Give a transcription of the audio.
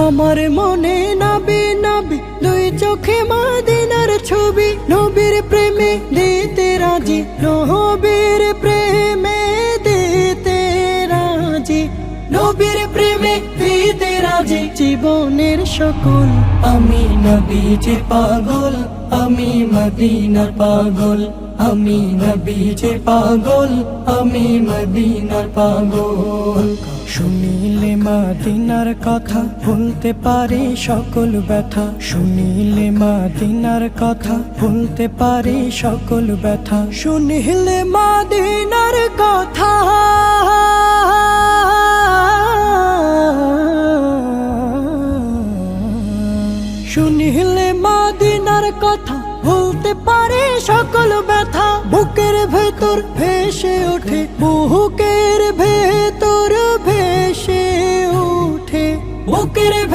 আমার মনে নাবি নাবি দুই চোখে মদিনার ছবি, নবীর প্রেমে দিতে রাজি, নবীর প্রেমে দিতে রাজি, নবীর প্রেমে দিতে রাজি। জীবনের সকল আমি নবীজির পাগল, আমি মদিনার পাগল, আমি নবীজির পাগল, আমি মদিনার পাগল। শুনিলে মদিনার কথা ভুলতে পারি সকল ব্যথা, শুনিলে মদিনার কথা ভুলতে পারি সকল ব্যথা, শুনিলে মদিনার কথা শুনিলে মদিনার কথা ভুলতে পারে সকল ব্যথা। বুকের ভেতর ভেসে ওঠে, বুকের ভেতর ভেসে ওঠে, বুকের